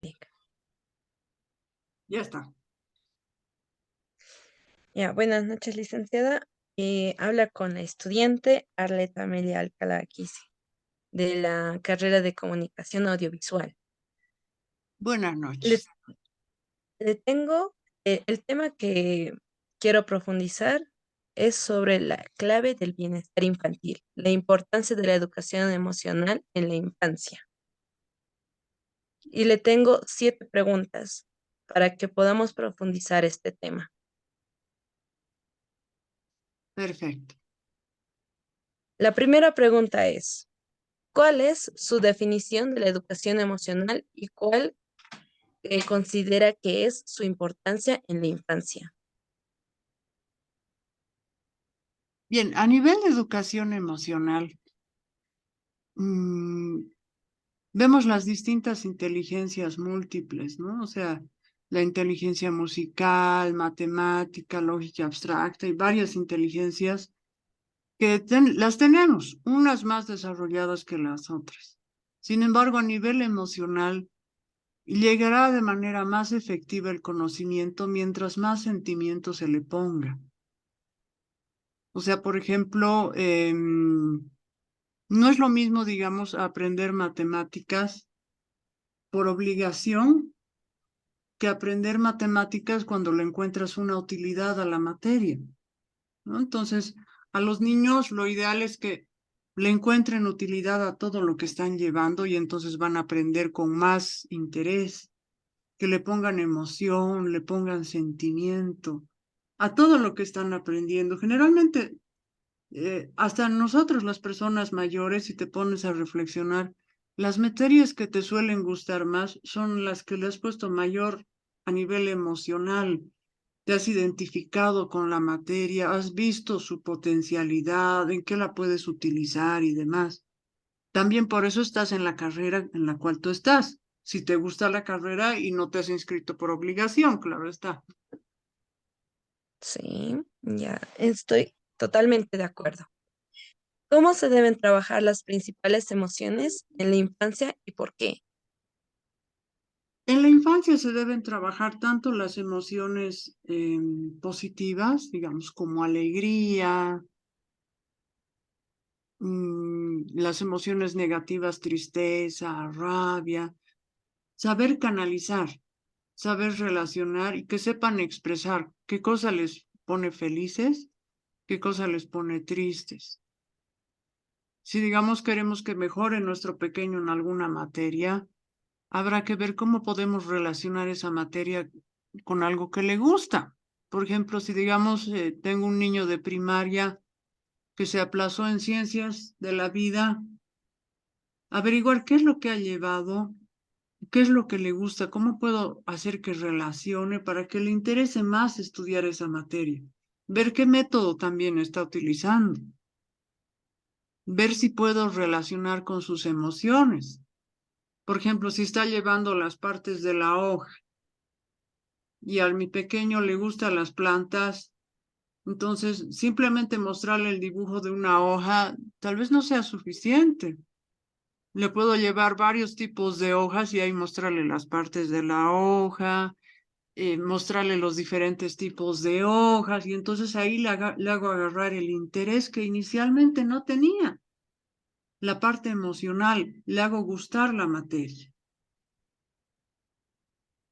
Venga. Ya está. Ya, buenas noches, licenciada. Habla con la estudiante Arleta Amelia Alcalá Quise, de la carrera de Comunicación Audiovisual. Buenas Le, noches. le tengo el tema que quiero profundizar es sobre la clave del bienestar infantil, la importancia de la educación emocional en la infancia. Y le tengo 7 preguntas para que podamos profundizar este tema. Perfecto. La primera pregunta es: ¿cuál es su definición de la educación emocional y cuál considera que es su importancia en la infancia? Bien, a nivel de educación emocional, mm, vemos las distintas inteligencias múltiples, ¿no? O sea, la inteligencia musical, matemática, lógica abstracta y varias inteligencias que las tenemos, unas más desarrolladas que las otras. Sin embargo, a nivel emocional, llegará de manera más efectiva el conocimiento mientras más sentimiento se le ponga. O sea, por ejemplo, no es lo mismo, digamos, aprender matemáticas por obligación que aprender matemáticas cuando le encuentras una utilidad a la materia, ¿no? Entonces, a los niños lo ideal es que le encuentren utilidad a todo lo que están llevando y entonces van a aprender con más interés, que le pongan emoción, le pongan sentimiento a todo lo que están aprendiendo. Generalmente hasta nosotros las personas mayores, si te pones a reflexionar, las materias que te suelen gustar más son las que le has puesto mayor a nivel emocional. Te has identificado con la materia, has visto su potencialidad, en qué la puedes utilizar y demás. También por eso estás en la carrera en la cual tú estás. Si te gusta la carrera y no te has inscrito por obligación, claro está. Sí, ya estoy totalmente de acuerdo. ¿Cómo se deben trabajar las principales emociones en la infancia y por qué? En la infancia se deben trabajar tanto las emociones positivas, digamos, como alegría, las emociones negativas, tristeza, rabia, saber canalizar, saber relacionar y que sepan expresar qué cosa les pone felices, qué cosa les pone tristes. Si digamos queremos que mejore nuestro pequeño en alguna materia, habrá que ver cómo podemos relacionar esa materia con algo que le gusta. Por ejemplo, si digamos tengo un niño de primaria que se aplazó en ciencias de la vida, averiguar qué es lo que ha llevado, qué es lo que le gusta, cómo puedo hacer que relacione para que le interese más estudiar esa materia. Ver qué método también está utilizando. Ver si puedo relacionar con sus emociones. Por ejemplo, si está llevando las partes de la hoja y a mi pequeño le gustan las plantas, entonces simplemente mostrarle el dibujo de una hoja tal vez no sea suficiente. Le puedo llevar varios tipos de hojas y ahí mostrarle las partes de la hoja, mostrarle los diferentes tipos de hojas y entonces ahí le hago agarrar el interés que inicialmente no tenía, la parte emocional, le hago gustar la materia.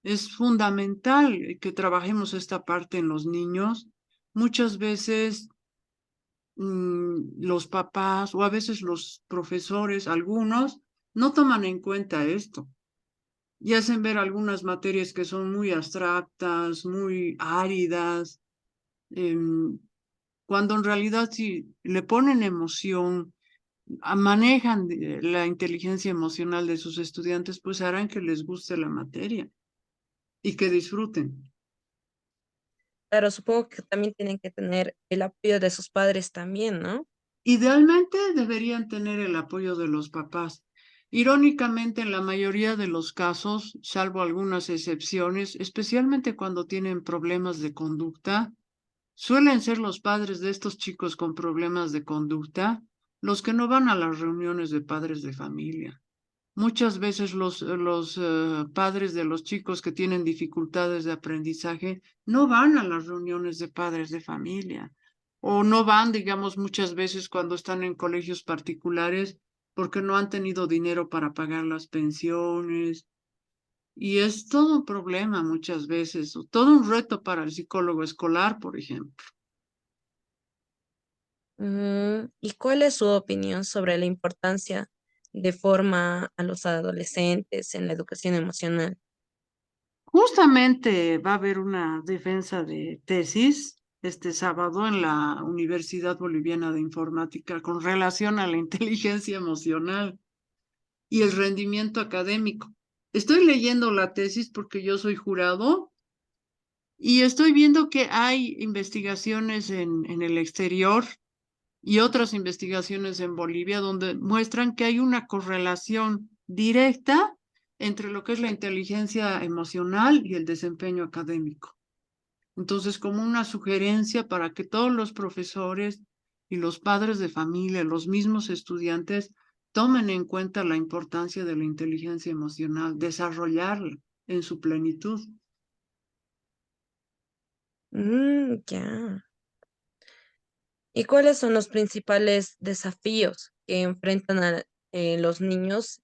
Es fundamental que trabajemos esta parte en los niños. Muchas veces los papás o a veces los profesores, algunos, no toman en cuenta esto y hacen ver algunas materias que son muy abstractas, muy áridas, em, cuando en realidad si le ponen emoción, manejan la inteligencia emocional de sus estudiantes, pues harán que les guste la materia y que disfruten. Claro, supongo que también tienen que tener el apoyo de sus padres también, ¿no? Idealmente deberían tener el apoyo de los papás. Irónicamente, en la mayoría de los casos, salvo algunas excepciones, especialmente cuando tienen problemas de conducta, suelen ser los padres de estos chicos con problemas de conducta los que no van a las reuniones de padres de familia. Muchas veces los padres de los chicos que tienen dificultades de aprendizaje no van a las reuniones de padres de familia o no van, digamos, muchas veces cuando están en colegios particulares porque no han tenido dinero para pagar las pensiones. Y es todo un problema muchas veces, o todo un reto para el psicólogo escolar, por ejemplo. ¿Y cuál es su opinión sobre la importancia de forma a los adolescentes en la educación emocional? Justamente va a haber una defensa de tesis este sábado en la Universidad Boliviana de Informática con relación a la inteligencia emocional y el rendimiento académico. Estoy leyendo la tesis porque yo soy jurado y estoy viendo que hay investigaciones en el exterior y otras investigaciones en Bolivia donde muestran que hay una correlación directa entre lo que es la inteligencia emocional y el desempeño académico. Entonces, como una sugerencia para que todos los profesores y los padres de familia, los mismos estudiantes, tomen en cuenta la importancia de la inteligencia emocional, desarrollarla en su plenitud. Ya. ¿Y cuáles son los principales desafíos que enfrentan a los niños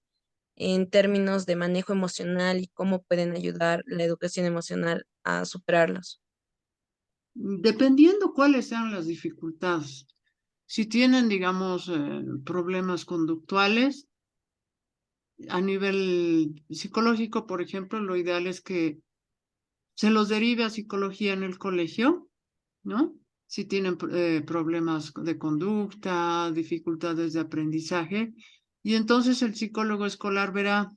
en términos de manejo emocional y cómo pueden ayudar la educación emocional a superarlos? Dependiendo cuáles sean las dificultades. Si tienen, digamos, problemas conductuales, a nivel psicológico, por ejemplo, lo ideal es que se los derive a psicología en el colegio, ¿no? Si tienen problemas de conducta, dificultades de aprendizaje, y entonces el psicólogo escolar verá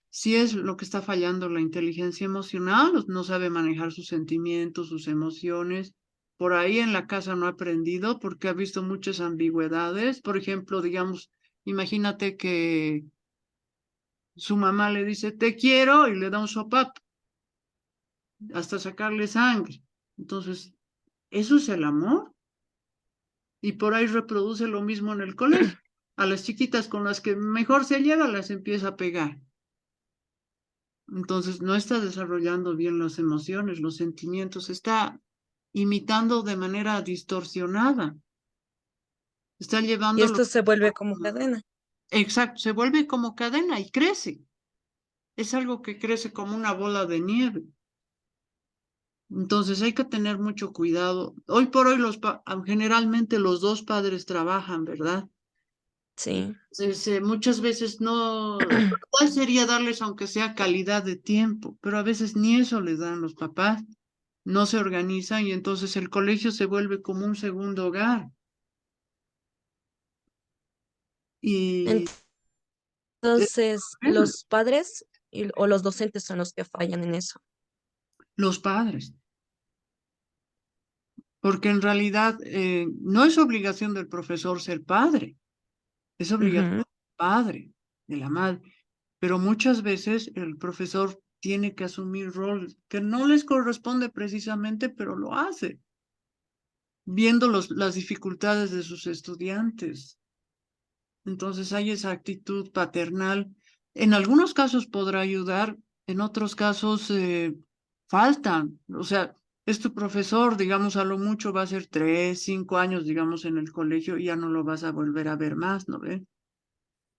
si es lo que está fallando la inteligencia emocional, o no sabe manejar sus sentimientos, sus emociones. Por ahí en la casa no ha aprendido porque ha visto muchas ambigüedades. Por ejemplo, digamos, imagínate que su mamá le dice, te quiero, y le da un sopapo hasta sacarle sangre. Entonces, ¿eso es el amor? Y por ahí reproduce lo mismo en el colegio. A las chiquitas con las que mejor se lleva las empieza a pegar. Entonces, no está desarrollando bien las emociones, los sentimientos, está imitando de manera distorsionada. Está Y llevándolo. esto se vuelve como cadena. Exacto, se vuelve como cadena y crece. Es algo que crece como una bola de nieve. Entonces hay que tener mucho cuidado. Hoy por hoy generalmente los dos padres trabajan, ¿verdad? Sí. Muchas veces no, lo cual sería darles aunque sea calidad de tiempo, pero a veces ni eso les dan los papás, no se organizan y entonces el colegio se vuelve como un segundo hogar. Y es Entonces, un problema. los padres o los docentes son los que fallan en eso. Los padres, porque en realidad no es obligación del profesor ser padre, es obligación Ujú. del padre, de la madre. Pero muchas veces el profesor tiene que asumir roles que no les corresponde precisamente, pero lo hace, viendo las dificultades de sus estudiantes. Entonces hay esa actitud paternal. En algunos casos podrá ayudar, en otros casos faltan. O sea, es tu profesor, digamos, a lo mucho va a ser 3, 5 años, digamos, en el colegio y ya no lo vas a volver a ver más, ¿no ves? En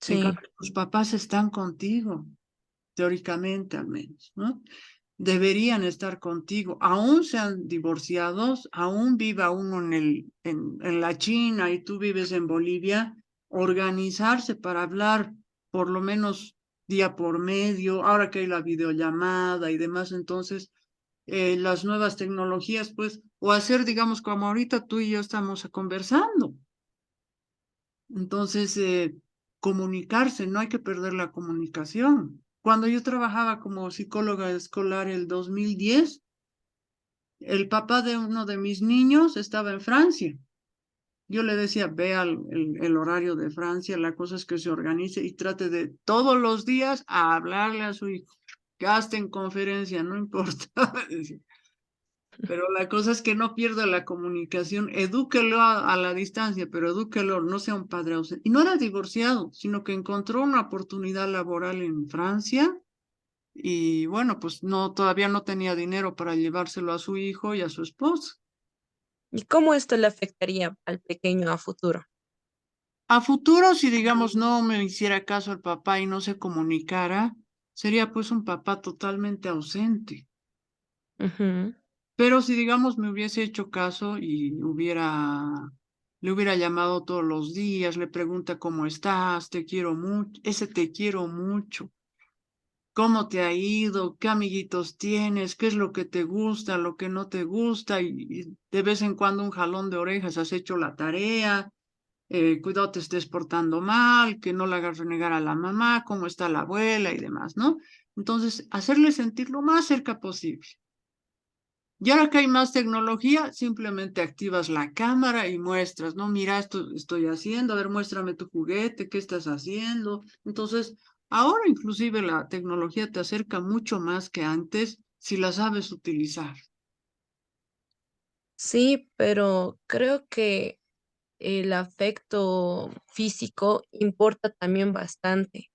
Sí, cambio, tus papás están contigo, teóricamente al menos, ¿no? Deberían estar contigo, aún sean divorciados, aún viva uno en la China y tú vives en Bolivia, organizarse para hablar por lo menos día por medio, ahora que hay la videollamada y demás, entonces las nuevas tecnologías, pues, o hacer, digamos, como ahorita tú y yo estamos conversando. Entonces, comunicarse, no hay que perder la comunicación. Cuando yo trabajaba como psicóloga escolar el 2010, el papá de uno de mis niños estaba en Francia. Yo le decía, vea el horario de Francia, la cosa es que se organice y trate de todos los días a hablarle a su hijo. Gaste en conferencia, no importa. Pero la cosa es que no pierda la comunicación, edúquelo a la distancia, pero edúquelo, no sea un padre ausente. Y no era divorciado, sino que encontró una oportunidad laboral en Francia y bueno, pues no, todavía no tenía dinero para llevárselo a su hijo y a su esposa. ¿Y cómo esto le afectaría al pequeño a futuro? A futuro, si digamos no me hiciera caso el papá y no se comunicara, sería pues un papá totalmente ausente. Ujú. Pero si digamos me hubiese hecho caso y le hubiera llamado todos los días, le pregunta cómo estás, te quiero mucho, ese te quiero mucho, cómo te ha ido, qué amiguitos tienes, qué es lo que te gusta, lo que no te gusta, y de vez en cuando un jalón de orejas, has hecho la tarea, cuidado te estés portando mal, que no le hagas renegar a la mamá, cómo está la abuela y demás, ¿no? Entonces, hacerle sentir lo más cerca posible. Y ahora que hay más tecnología, simplemente activas la cámara y muestras, ¿no? Mira, esto estoy haciendo, a ver, muéstrame tu juguete, ¿qué estás haciendo? Entonces, ahora inclusive la tecnología te acerca mucho más que antes si la sabes utilizar. Sí, pero creo que el afecto físico importa también bastante.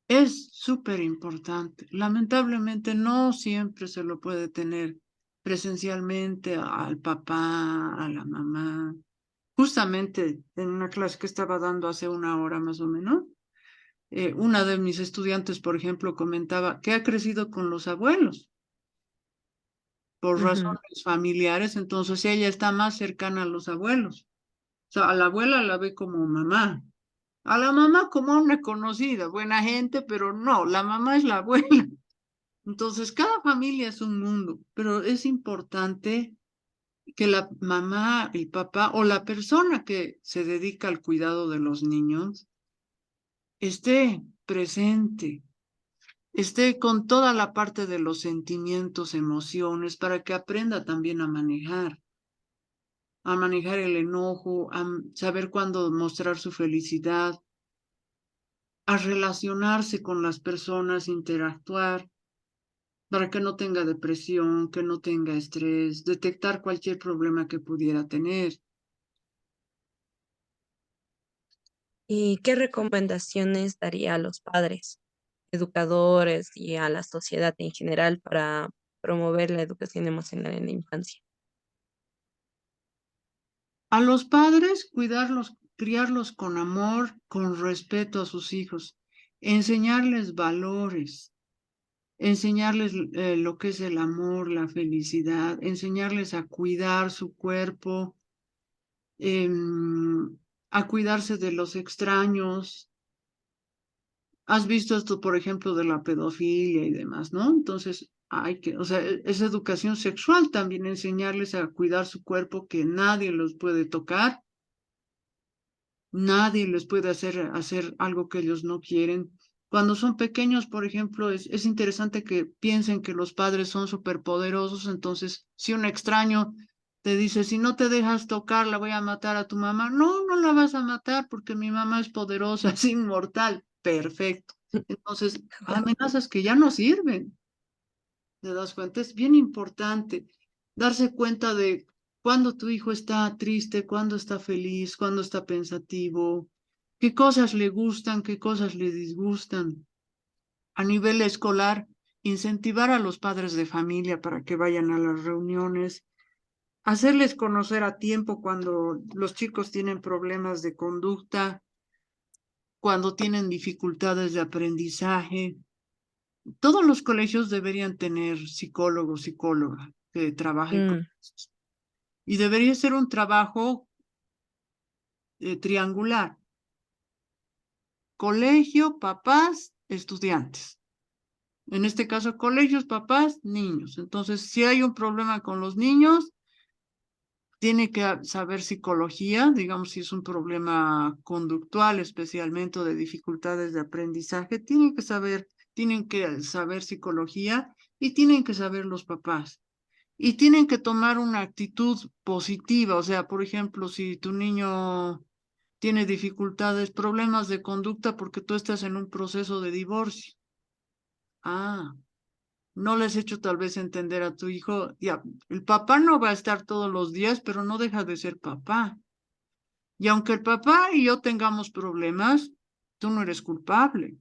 Es súper importante. Lamentablemente no siempre se lo puede tener presencialmente al papá, a la mamá. Justamente en una clase que estaba dando hace una hora más o menos, una de mis estudiantes, por ejemplo, comentaba que ha crecido con los abuelos por Ujú. razones familiares, entonces ella está más cercana a los abuelos. O sea, a la abuela la ve como mamá, a la mamá como una conocida, buena gente, pero no, la mamá es la abuela. Entonces, cada familia es un mundo, pero es importante que la mamá, el papá o la persona que se dedica al cuidado de los niños esté presente, esté con toda la parte de los sentimientos, emociones, para que aprenda también a manejar el enojo, saber cuándo mostrar su felicidad, a relacionarse con las personas, interactuar, para que no tenga depresión, que no tenga estrés, detectar cualquier problema que pudiera tener. ¿Y qué recomendaciones daría a los padres, educadores y a la sociedad en general para promover la educación emocional en la infancia? A los padres, cuidarlos, criarlos con amor, con respeto a sus hijos, enseñarles valores, enseñarles lo que es el amor, la felicidad, enseñarles a cuidar su cuerpo, a cuidarse de los extraños. Has visto esto, por ejemplo, de la pedofilia y demás, ¿no? Entonces, hay que, o sea, es educación sexual también enseñarles a cuidar su cuerpo, que nadie los puede tocar. Nadie les puede hacer algo que ellos no quieren. Cuando son pequeños, por ejemplo, es interesante que piensen que los padres son superpoderosos. Entonces, si un extraño te dice, si no te dejas tocar, la voy a matar a tu mamá. No, no la vas a matar porque mi mamá es poderosa, es inmortal. Perfecto. Entonces, amenazas que ya no sirven. ¿Te das cuenta? Es bien importante darse cuenta de cuándo tu hijo está triste, cuándo está feliz, cuándo está pensativo, qué cosas le gustan, qué cosas le disgustan. A nivel escolar, incentivar a los padres de familia para que vayan a las reuniones, hacerles conocer a tiempo cuando los chicos tienen problemas de conducta, cuando tienen dificultades de aprendizaje. Todos los colegios deberían tener psicólogo, psicóloga que trabaje con Mm, eso. Y debería ser un trabajo triangular: colegio, papás, estudiantes. En este caso, colegios, papás, niños. Entonces, si hay un problema con los niños, tiene que saber psicología, digamos, si es un problema conductual, especialmente o de dificultades de aprendizaje, tienen que saber psicología y tienen que saber los papás. Y tienen que tomar una actitud positiva, o sea, por ejemplo, si tu niño tiene dificultades, problemas de conducta porque tú estás en un proceso de divorcio. Ah, No les he hecho tal vez entender a tu hijo, ya, el papá no va a estar todos los días, pero no deja de ser papá. Y aunque el papá y yo tengamos problemas, tú no eres culpable,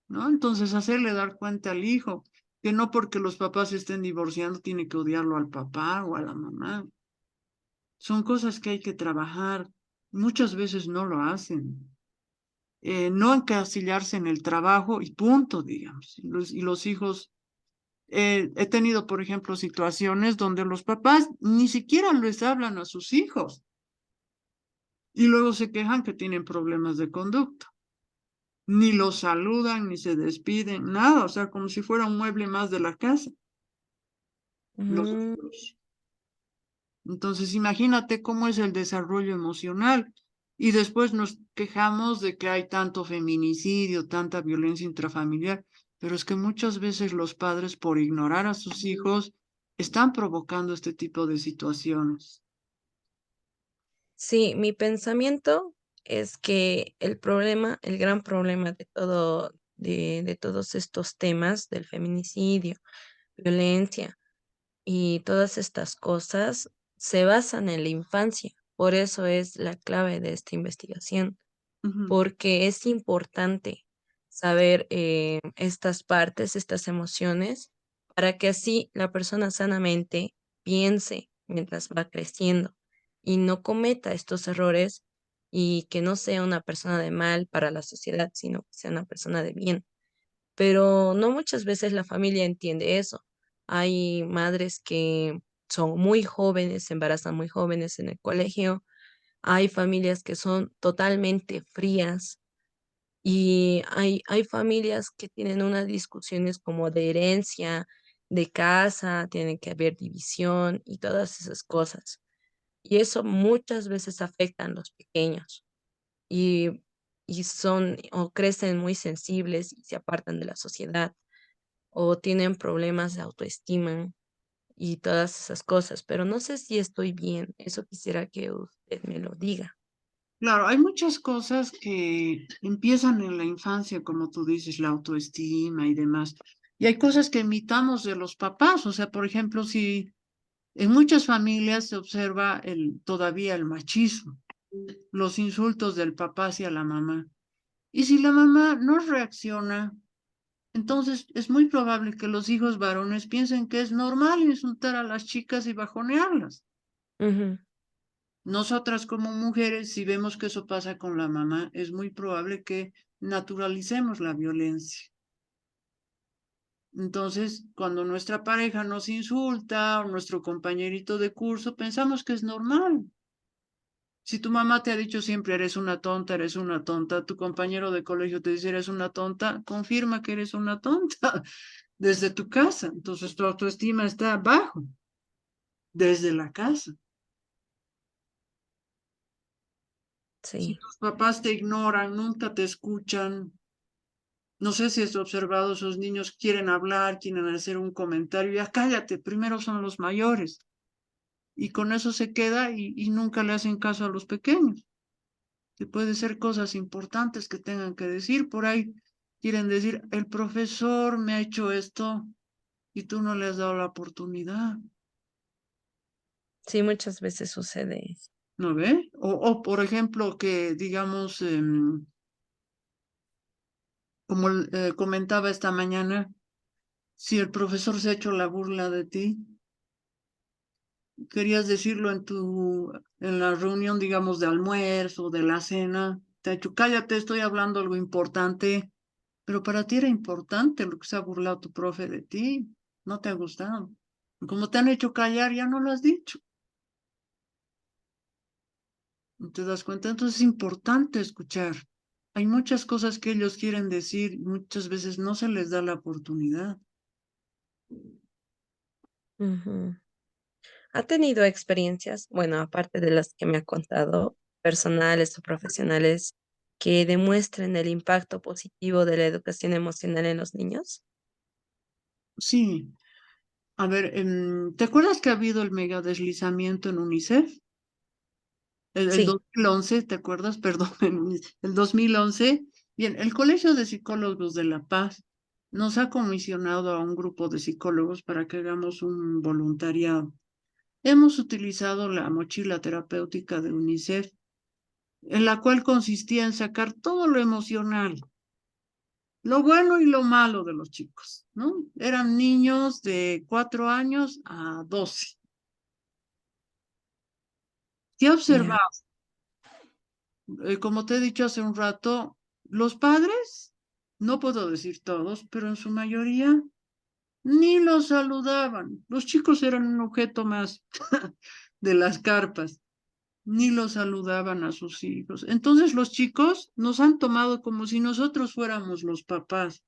¿no? Entonces hacerle dar cuenta al hijo que no porque los papás se estén divorciando tiene que odiarlo al papá o a la mamá. Son cosas que hay que trabajar. Muchas veces no lo hacen. No encasillarse en el trabajo y punto, digamos. Y los hijos, he tenido, por ejemplo, situaciones donde los papás ni siquiera les hablan a sus hijos y luego se quejan que tienen problemas de conducta. Ni los saludan, ni se despiden, nada, o sea, como si fuera un mueble más de la casa, los Mm, hijos. Entonces, imagínate cómo es el desarrollo emocional. Y después nos quejamos de que hay tanto feminicidio, tanta violencia intrafamiliar, pero es que muchas veces los padres, por ignorar a sus hijos, están provocando este tipo de situaciones. sí, mi pensamiento es que el problema, el gran problema de todo, de todos estos temas del feminicidio, violencia y todas estas cosas se basan en la infancia. Por eso es la clave de esta investigación, Ujú, porque es importante saber estas partes, estas emociones, para que así la persona sanamente piense mientras va creciendo y no cometa estos errores y que no sea una persona de mal para la sociedad, sino que sea una persona de bien. Pero no muchas veces la familia entiende eso. Hay madres que son muy jóvenes, se embarazan muy jóvenes en el colegio. Hay familias que son totalmente frías y hay familias que tienen unas discusiones como de herencia, de casa, tiene que haber división y todas esas cosas. Y eso muchas veces afecta a los pequeños y, y son o crecen muy sensibles y se apartan de la sociedad o tienen problemas de autoestima y todas esas cosas, pero no sé si estoy bien. Eso quisiera que usted me lo diga. claro, hay muchas cosas que empiezan en la infancia, como tú dices, la autoestima y demás. Y hay cosas que imitamos de los papás, o sea, por ejemplo, si en muchas familias se observa todavía el machismo, los insultos del papá hacia la mamá. Y si la mamá no reacciona, entonces es muy probable que los hijos varones piensen que es normal insultar a las chicas y bajonearlas. Ujú. Nosotras como mujeres, si vemos que eso pasa con la mamá, es muy probable que naturalicemos la violencia. Entonces, cuando nuestra pareja nos insulta o nuestro compañerito de curso, pensamos que es normal. Si tu mamá te ha dicho siempre eres una tonta, tu compañero de colegio te dice eres una tonta, confirma que eres una tonta desde tu casa. Entonces tu autoestima está bajo desde la casa. Si Sí, tus papás te ignoran, nunca te escuchan, no sé si has observado, esos niños quieren hablar, quieren hacer un comentario, ya cállate, primero son los mayores. Y con eso se queda y nunca le hacen caso a los pequeños. Que puede ser cosas importantes que tengan que decir. Por ahí quieren decir, el profesor me ha hecho esto y tú no le has dado la oportunidad, sí, muchas veces sucede eso. ¿no ve? O por ejemplo, que digamos, como comentaba esta mañana, si el profesor se ha hecho la burla de ti, querías decirlo en la reunión, digamos, de almuerzo, de la cena, te ha dicho, cállate, estoy hablando algo importante. Pero para ti era importante lo que se ha burlado tu profe de ti, no te ha gustado. Y como te han hecho callar, ya no lo has dicho. ¿No te das cuenta? Entonces es importante escuchar. Hay muchas cosas que ellos quieren decir y muchas veces no se les da la oportunidad. Ujú. ¿Ha tenido experiencias, bueno, aparte de las que me ha contado, personales o profesionales, que demuestren el impacto positivo de la educación emocional en los niños? Sí, a ver, ¿te acuerdas que ha habido el mega deslizamiento en UNICEF? El Sí. 2011, ¿te acuerdas? Perdón, el 2011. Bien, el Colegio de Psicólogos de La Paz nos ha comisionado a un grupo de psicólogos para que hagamos un voluntariado. Hemos utilizado la mochila terapéutica de UNICEF, en la cual consistía en sacar todo lo emocional, lo bueno y lo malo de los chicos, ¿no? Eran niños de 4 años a 12. ¿Qué Ya, observado? Como te he dicho hace un rato, los padres, no puedo decir todos, pero en su mayoría, ni los saludaban. Los chicos eran un objeto más de las carpas, ni los saludaban a sus hijos. Entonces los chicos nos han tomado como si nosotros fuéramos los papás.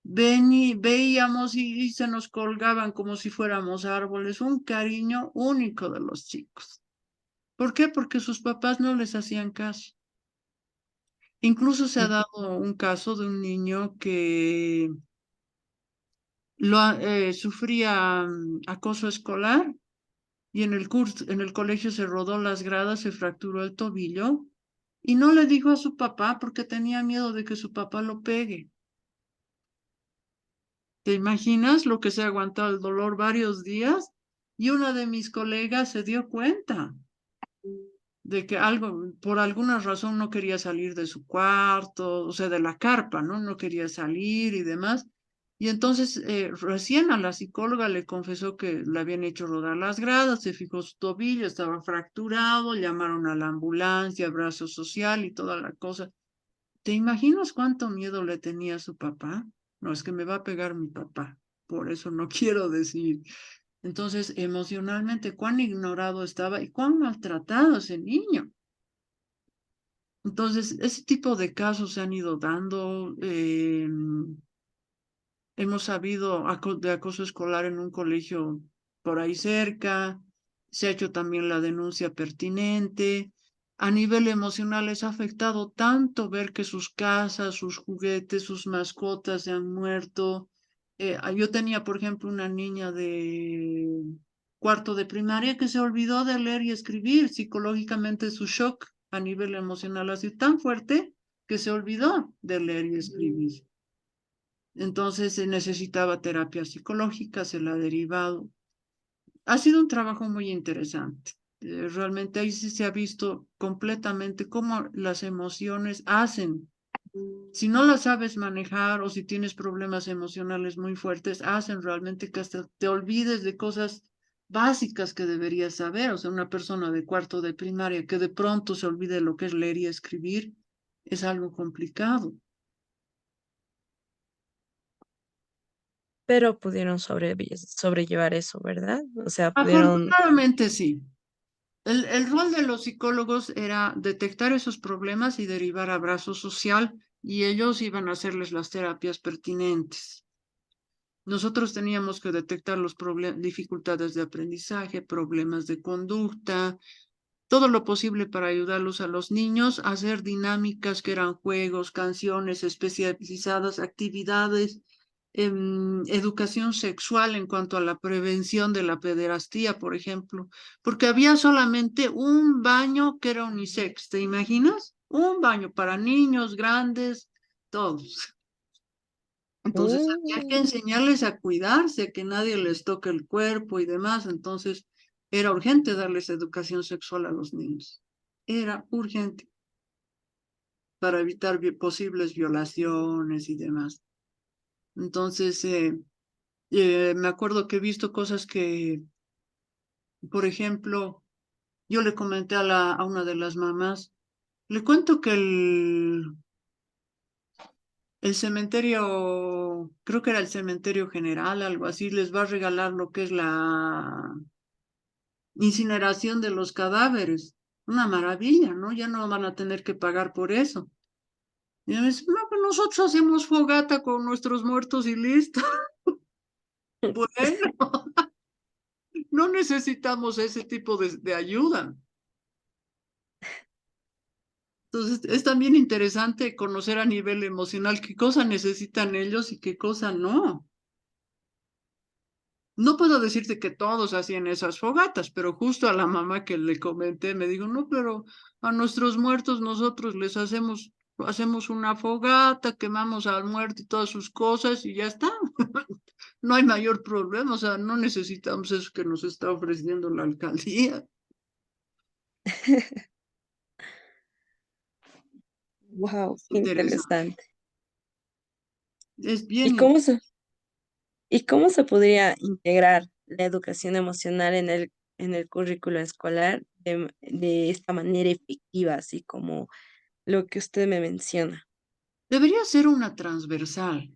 Veíamos y se nos colgaban como si fuéramos árboles, un cariño único de los chicos. ¿Por qué? Porque sus papás no les hacían caso. Incluso se ha mm, dado un caso de un niño que sufría acoso escolar y en el colegio se rodó las gradas, se fracturó el tobillo y no le dijo a su papá porque tenía miedo de que su papá lo pegue. ¿Te imaginas lo que se ha aguantado el dolor varios días? Y una de mis colegas se dio cuenta de que algo, por alguna razón no quería salir de su cuarto, o sea, de la carpa, ¿no? No quería salir y demás. Y entonces recién a la psicóloga le confesó que le habían hecho rodar las gradas, se fijó su tobillo, estaba fracturado, llamaron a la ambulancia, brazo social y toda la cosa. ¿Te imaginas cuánto miedo le tenía a su papá? No, es que me va a pegar mi papá, por eso no quiero decir. Entonces, emocionalmente, cuán ignorado estaba y cuán maltratado ese niño. Entonces, ese tipo de casos se han ido dando. Hemos sabido de acoso escolar en un colegio por ahí cerca. Se ha hecho también la denuncia pertinente. A nivel emocional les ha afectado tanto ver que sus casas, sus juguetes, sus mascotas se han muerto. Yo tenía, por ejemplo, una niña de cuarto de primaria que se olvidó de leer y escribir. Psicológicamente su shock a nivel emocional ha sido tan fuerte que se olvidó de leer y escribir. Entonces se necesitaba terapia psicológica, se la ha derivado. Ha sido un trabajo muy interesante. Realmente ahí sí se ha visto completamente cómo las emociones hacen. Si no las sabes manejar o si tienes problemas emocionales muy fuertes, hacen realmente que hasta te olvides de cosas básicas que deberías saber. O sea, una persona de cuarto de primaria que de pronto se olvide lo que es leer y escribir es algo complicado. pero pudieron sobrellevar eso, ¿verdad? O sea, pudieron, Afortunadamente sí. El rol de los psicólogos era detectar esos problemas y derivar a brazo social y ellos iban a hacerles las terapias pertinentes. Nosotros teníamos que detectar los dificultades de aprendizaje, problemas de conducta, todo lo posible para ayudarlos a los niños a hacer dinámicas que eran juegos, canciones especializadas, actividades, educación sexual en cuanto a la prevención de la pederastía, por ejemplo, porque había solamente un baño que era unisex, ¿te imaginas? Un baño para niños, grandes, todos. Entonces había que uh, enseñarles a cuidarse, a que nadie les toque el cuerpo y demás. Entonces era urgente darles educación sexual a los niños. Era urgente para evitar posibles violaciones y demás. Entonces, me acuerdo que he visto cosas que, por ejemplo, yo le comenté a una de las mamás, le cuento que el cementerio, creo que era el cementerio general, algo así, les va a regalar lo que es la incineración de los cadáveres. Una maravilla, ¿no? Ya no van a tener que pagar por eso. Y me dice, no, pues nosotros hacemos fogata con nuestros muertos y listo. Bueno, no necesitamos ese tipo de ayuda. Entonces, es también interesante conocer a nivel emocional qué cosa necesitan ellos y qué cosa no. No puedo decirte que todos hacían esas fogatas, pero justo a la mamá que le comenté me dijo, no, pero a nuestros muertos nosotros les hacemos hacemos una fogata, quemamos al muerto y todas sus cosas y ya está. No hay mayor problema, o sea, no necesitamos eso que nos está ofreciendo la alcaldía. Wow, Es qué interesante. interesante. Es ¿Y bien cómo se podría integrar la educación emocional en el currículo escolar de esta manera efectiva, así como lo que usted me menciona? debería ser una transversal,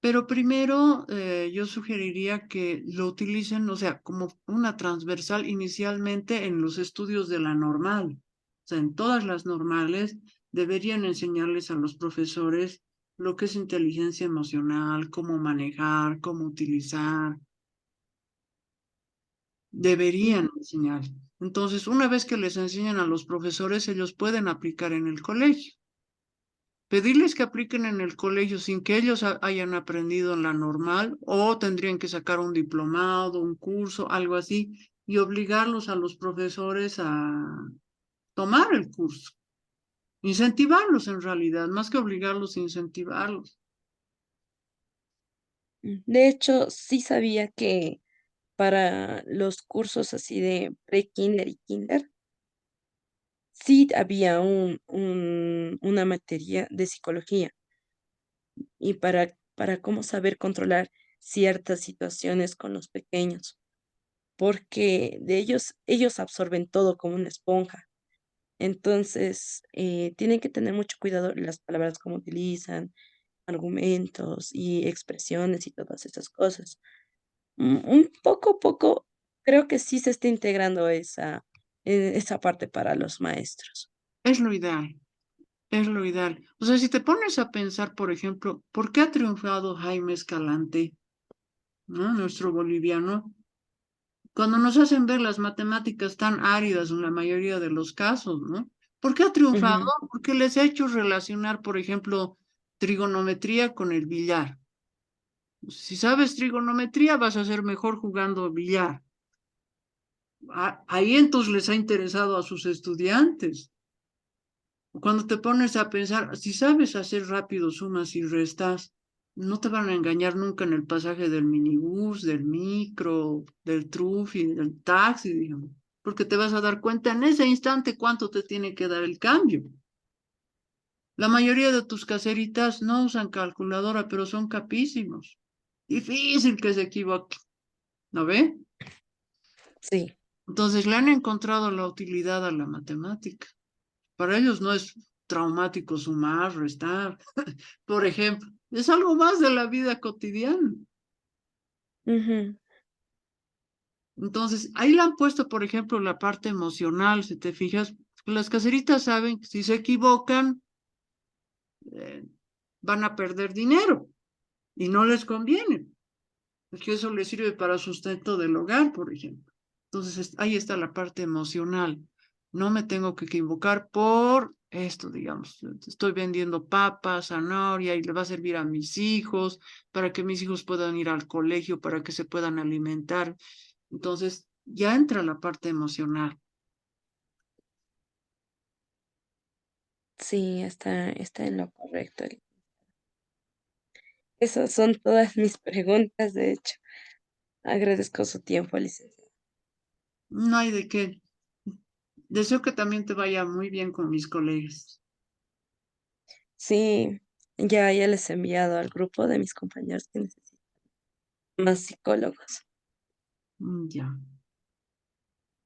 pero primero yo sugeriría que lo utilicen, o sea, como una transversal inicialmente en los estudios de la normal. O sea, en todas las normales deberían enseñarles a los profesores lo que es inteligencia emocional, cómo manejar, cómo utilizar. Mm, Deberían enseñar. Entonces, una vez que les enseñan a los profesores, ellos pueden aplicar en el colegio. Pedirles que apliquen en el colegio sin que ellos hayan aprendido en la normal o tendrían que sacar un diplomado, un curso, algo así, y obligarlos a los profesores a tomar el curso. Incentivarlos en realidad, más que obligarlos, incentivarlos. De hecho, sí sabía que para los cursos así de pre-kinder y kinder, sí había una materia de psicología y para cómo saber controlar ciertas situaciones con los pequeños, porque de ellos absorben todo como una esponja. Entonces, tienen que tener mucho cuidado en las palabras como utilizan, argumentos y expresiones y todas esas cosas. Un poco a poco, creo que sí se está integrando esa parte para los maestros. Es lo ideal, es lo ideal. O sea, si te pones a pensar, por ejemplo, ¿por qué ha triunfado Jaime Escalante, ¿no? Nuestro boliviano? Cuando nos hacen ver las matemáticas tan áridas en la mayoría de los casos, ¿no? ¿Por qué ha triunfado? Ujú, Porque les ha hecho relacionar, por ejemplo, trigonometría con el billar. Si sabes trigonometría, vas a ser mejor jugando billar. Ahí entonces les ha interesado a sus estudiantes. Cuando te pones a pensar, si sabes hacer rápido sumas y restas, no te van a engañar nunca en el pasaje del minibús, del micro, del trufi, del taxi, digamos, porque te vas a dar cuenta en ese instante cuánto te tiene que dar el cambio. La mayoría de tus caseritas no usan calculadora, pero son capísimos. Difícil que se equivoque, ¿no ve? sí. Entonces le han encontrado la utilidad a la matemática. Para ellos no es traumático sumar, restar, por ejemplo. Es algo más de la vida cotidiana. Ujú, Entonces, ahí le han puesto, por ejemplo, la parte emocional, si te fijas, las caseritas saben que si se equivocan, eh, van a perder dinero y no les conviene, porque eso les sirve para sustento del hogar, por ejemplo. Entonces, ahí está la parte emocional. No me tengo que equivocar por esto, digamos. Estoy vendiendo papas, zanahoria y le va a servir a mis hijos para que mis hijos puedan ir al colegio, para que se puedan alimentar. Entonces, ya entra la parte emocional. sí, está en lo correcto. Esas son todas mis preguntas, de hecho. Agradezco su tiempo, licenciada. No hay de qué. Deseo que también te vaya muy bien con mis colegas. Sí, ya les he enviado al grupo de mis compañeros que necesitan más psicólogos. Ya.